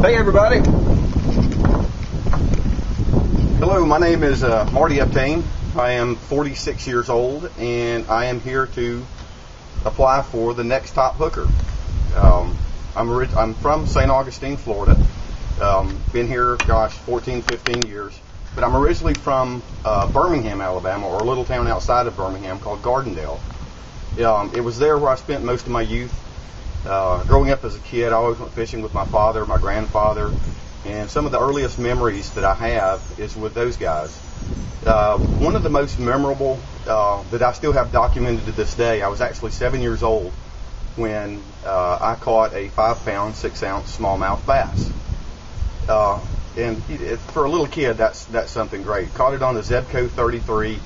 Hey everybody! Hello, my name is Marty Uptain. I am 46 years old and I am here to apply for the next top hooker. I'm from St. Augustine, Florida. Been here, 14, 15 years. But I'm originally from Birmingham, Alabama, or a little town outside of Birmingham called Gardendale. It was there where I spent most of my youth. Growing up as a kid, I always went fishing with my father, my grandfather, and some of the earliest memories that I have is with those guys. One of the most memorable that I still have documented to this day, I was actually 7 years old when I caught a 5-pound, 6-ounce smallmouth bass. And for a little kid, that's something great. Caught it on a Zebco 33.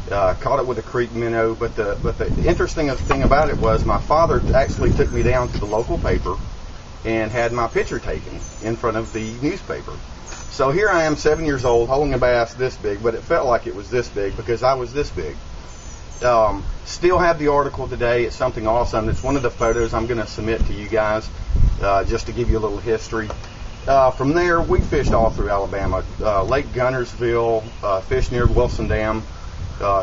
Caught it with a creek minnow, but the interesting thing about it was my father actually took me down to the local paper and had my picture taken in front of the newspaper. So here I am, 7 years old, holding a bass this big, but it felt like it was this big because I was this big. Still have the article today. It's something awesome. It's one of the photos I'm going to submit to you guys just to give you a little history. From there, we fished all through Alabama. Lake Gunnersville, fished near Wilson Dam.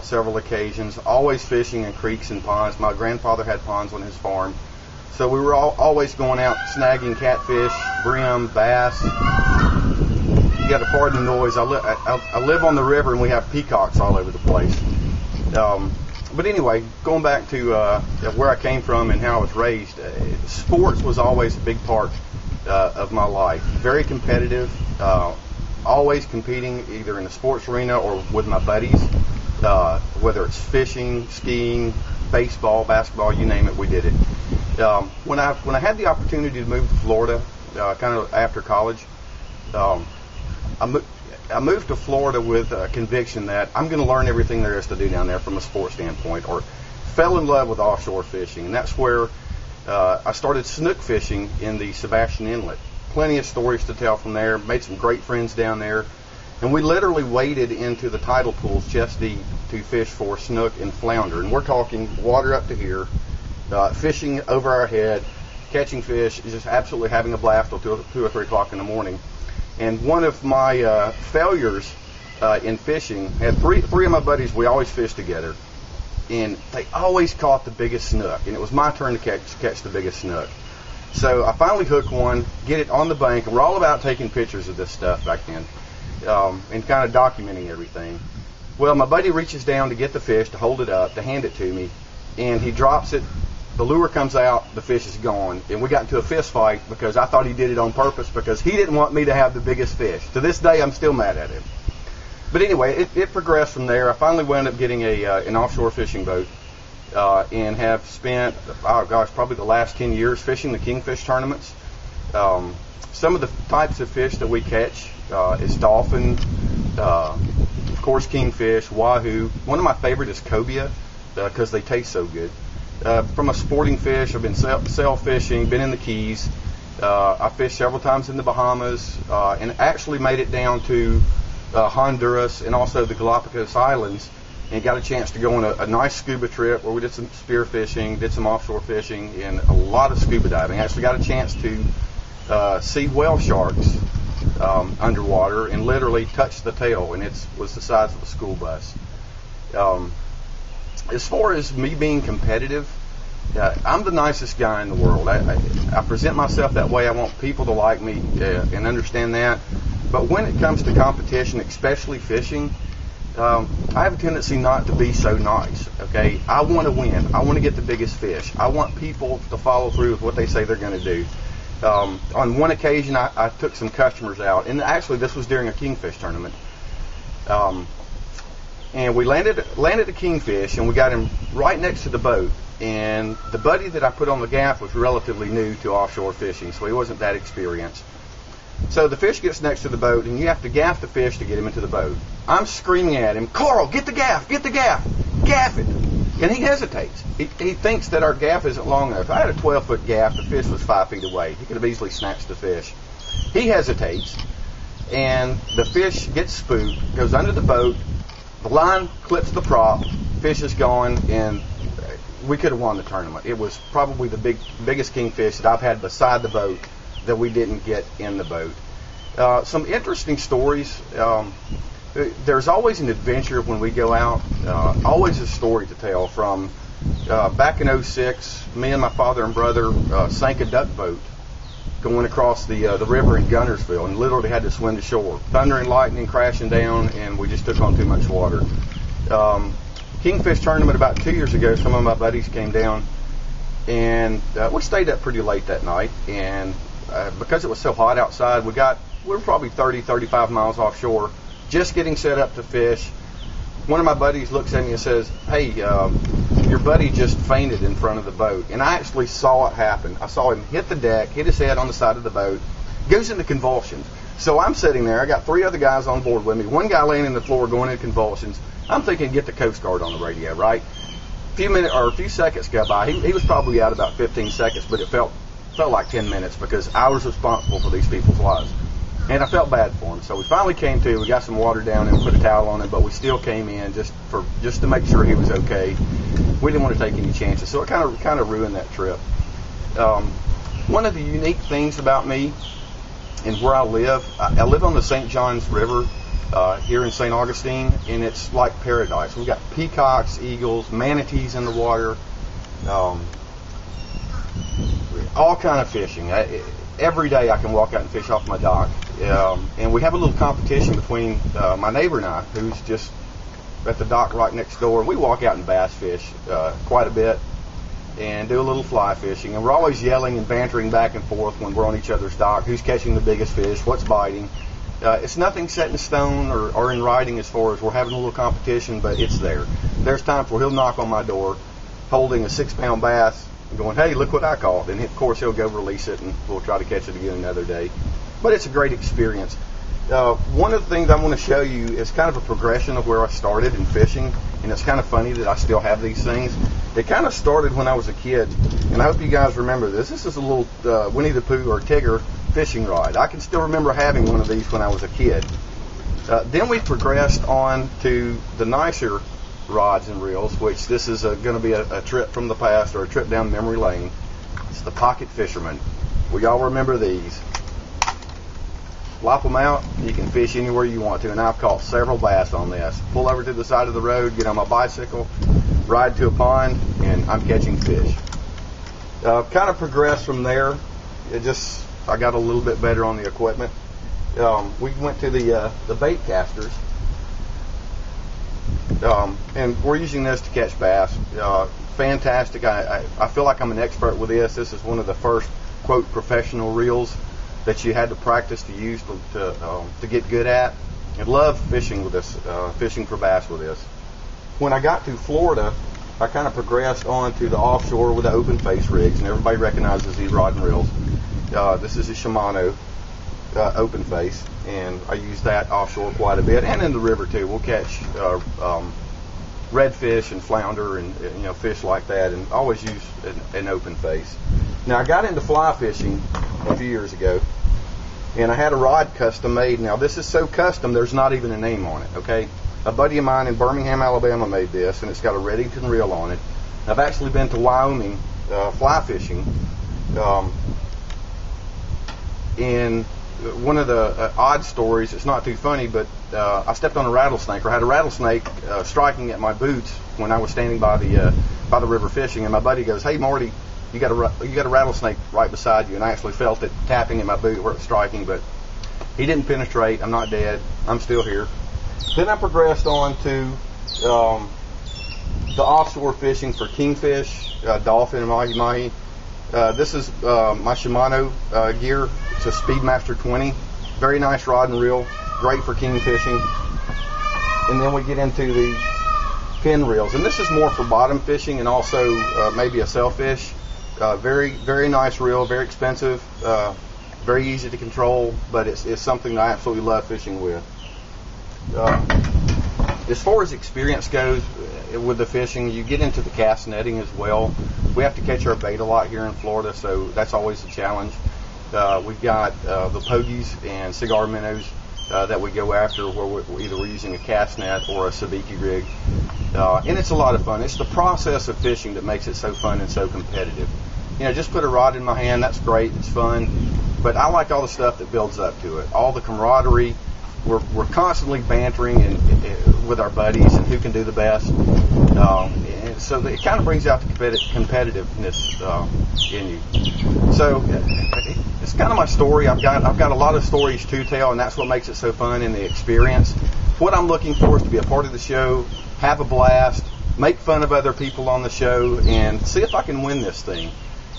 Several occasions, always fishing in creeks and ponds. My grandfather had ponds on his farm, so we were always going out snagging catfish, brim, bass. You got to pardon the noise. I live on the river and we have peacocks all over the place. But anyway, going back to where I came from and how I was raised, sports was always a big part of my life. Very competitive, always competing either in the sports arena or with my buddies. Whether it's fishing, skiing, baseball, basketball, you name it, we did it. When I had the opportunity to move to Florida, kind of after college, I moved to Florida with a conviction that I'm going to learn everything there is to do down there from a sports standpoint, or fell in love with offshore fishing, and that's where I started snook fishing in the Sebastian Inlet. Plenty of stories to tell from there. Made some great friends down there. And we literally waded into the tidal pools chest deep to fish for snook and flounder. And we're talking water up to here, fishing over our head, catching fish, just absolutely having a blast till 2 or 3 o'clock in the morning. And one of my failures in fishing, had three of my buddies, we always fished together. And they always caught the biggest snook. And it was my turn to catch the biggest snook. So I finally hooked one, get it on the bank. And we're all about taking pictures of this stuff back then. And kind of documenting everything. Well, my buddy reaches down to get the fish, to hold it up, to hand it to me, and he drops it. The lure comes out, the fish is gone, and we got into a fist fight because I thought he did it on purpose because he didn't want me to have the biggest fish. To this day, I'm still mad at him. But anyway, it progressed from there. I finally wound up getting an offshore fishing boat and have spent, probably the last 10 years fishing the kingfish tournaments. Some of the types of fish that we catch is dolphin, of course kingfish, wahoo. One of my favorite is cobia because they taste so good. From a sporting fish, I've been sail fishing, been in the Keys. I fished several times in the Bahamas and actually made it down to Honduras and also the Galapagos Islands and got a chance to go on a nice scuba trip where we did some spear fishing, did some offshore fishing, and a lot of scuba diving. Actually got a chance to see whale sharks underwater and literally touch the tail, and it was the size of a school bus. As far as me being competitive, I'm the nicest guy in the world. I present myself that way. I want people to like me and understand that. But when it comes to competition, especially fishing, I have a tendency not to be so nice. Okay, I want to win. I want to get the biggest fish. I want people to follow through with what they say they're going to do. On one occasion, I took some customers out, and actually this was during a kingfish tournament. And we landed a kingfish, and we got him right next to the boat. And the buddy that I put on the gaff was relatively new to offshore fishing, so he wasn't that experienced. So the fish gets next to the boat, and you have to gaff the fish to get him into the boat. I'm screaming at him, "Carl, get the gaff, gaff it." And he hesitates. He thinks that our gaff isn't long enough. I had a 12-foot gaff. The fish was 5 feet away. He could have easily snatched the fish. He hesitates, and the fish gets spooked, goes under the boat. The line clips the prop. Fish is gone, and we could have won the tournament. It was probably the biggest kingfish that I've had beside the boat that we didn't get in the boat. Some interesting stories. There's always an adventure when we go out, always a story to tell. From back in '06, me and my father and brother sank a duck boat going across the river in Gunnersville, and literally had to swim to shore. Thunder and lightning crashing down, and we just took on too much water. Kingfish tournament about 2 years ago, some of my buddies came down, and we stayed up pretty late that night, and because it was so hot outside, we were probably 30, 35 miles offshore, just getting set up to fish. One of my buddies looks at me and says, "Hey, your buddy just fainted in front of the boat." And I actually saw it happen. I saw him hit the deck, hit his head on the side of the boat, goes into convulsions. So I'm sitting there. I got 3 other guys on board with me. One guy laying in the floor going into convulsions. I'm thinking, get the Coast Guard on the radio, right? A few seconds go by. He was probably out about 15 seconds, but it felt like 10 minutes because I was responsible for these people's lives. And I felt bad for him. So we finally came to. We got some water down and put a towel on him, but we still came in just to make sure he was okay. We didn't want to take any chances, so it kind of ruined that trip. One of the unique things about me and where I live on the St. Johns River here in St. Augustine, and it's like paradise. We've got peacocks, eagles, manatees in the water, all kind of fishing. Every day I can walk out and fish off my dock. And we have a little competition between my neighbor and I, who's just at the dock right next door. We walk out and bass fish quite a bit and do a little fly fishing. And we're always yelling and bantering back and forth when we're on each other's dock. Who's catching the biggest fish? What's biting? It's nothing set in stone or in writing as far as we're having a little competition, but it's there. There's times where he'll knock on my door holding a 6-pound bass and going, "Hey, look what I caught." And of course he'll go release it and we'll try to catch it again another day. But it's a great experience. One of the things I want to show you is kind of a progression of where I started in fishing, and it's kind of funny that I still have these things. It kind of started when I was a kid, and I hope you guys remember this. This is a little Winnie the Pooh or Tigger fishing rod. I can still remember having one of these when I was a kid. Then we progressed on to the nicer rods and reels, which this is going to be a trip from the past, or a trip down memory lane. It's the Pocket Fisherman. We all remember these. Flop them out, you can fish anywhere you want to, and I've caught several bass on this. Pull over to the side of the road, get on my bicycle, ride to a pond, and I'm catching fish. Kind of progressed from there. I got a little bit better on the equipment. We went to the bait casters, and we're using this to catch bass. Fantastic. I feel like I'm an expert with this. This is one of the first, quote, professional reels that you had to practice to use to get good at. I love fishing with this, fishing for bass with this. When I got to Florida, I kind of progressed on to the offshore with the open face rigs, and everybody recognizes these rod and reels. This is a Shimano open face, and I use that offshore quite a bit, and in the river too. We'll catch redfish and flounder and fish like that, and always use an open face. Now I got into fly fishing a few years ago, and I had a rod custom made. Now this is so custom there's not even a name on it, okay? A buddy of mine in Birmingham, Alabama made this, and it's got a Reddington reel on it. I've actually been to Wyoming fly fishing, and one of the odd stories, it's not too funny, but I stepped on a rattlesnake, or had a rattlesnake striking at my boots when I was standing by the river fishing, and my buddy goes, "Hey Marty, you got a rattlesnake right beside you," and I actually felt it tapping at my boot where it's striking, but he didn't penetrate. I'm not dead. I'm still here. Then I progressed on to the offshore fishing for kingfish, dolphin, and mahi-mahi. This is my Shimano gear. It's a Speedmaster 20. Very nice rod and reel. Great for kingfishing. And then we get into the pin reels, and this is more for bottom fishing and also maybe a sailfish. Very, very nice reel, very expensive, very easy to control, but it's something I absolutely love fishing with. As far as experience goes with the fishing, you get into the cast netting as well. We have to catch our bait a lot here in Florida, so that's always a challenge. We've got the pogies and cigar minnows that we go after, where we're using a cast net or a sabiki rig, and it's a lot of fun. It's the process of fishing that makes it so fun and so competitive. Just put a rod in my hand, that's great, it's fun, But I like all the stuff that builds up to it, all the camaraderie. We're constantly bantering and with our buddies and who can do the best. And so it kind of brings out the competitiveness in you. So it's kind of my story. I've got a lot of stories to tell, and that's what makes it so fun in the experience. What I'm looking for is to be a part of the show, have a blast, make fun of other people on the show, and see if I can win this thing.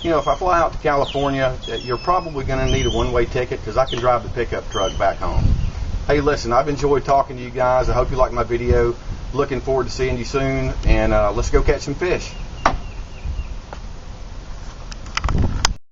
You know, if I fly out to California, you're probably going to need a one-way ticket because I can drive the pickup truck back home. Hey, listen, I've enjoyed talking to you guys. I hope you like my video. Looking forward to seeing you soon, and let's go catch some fish.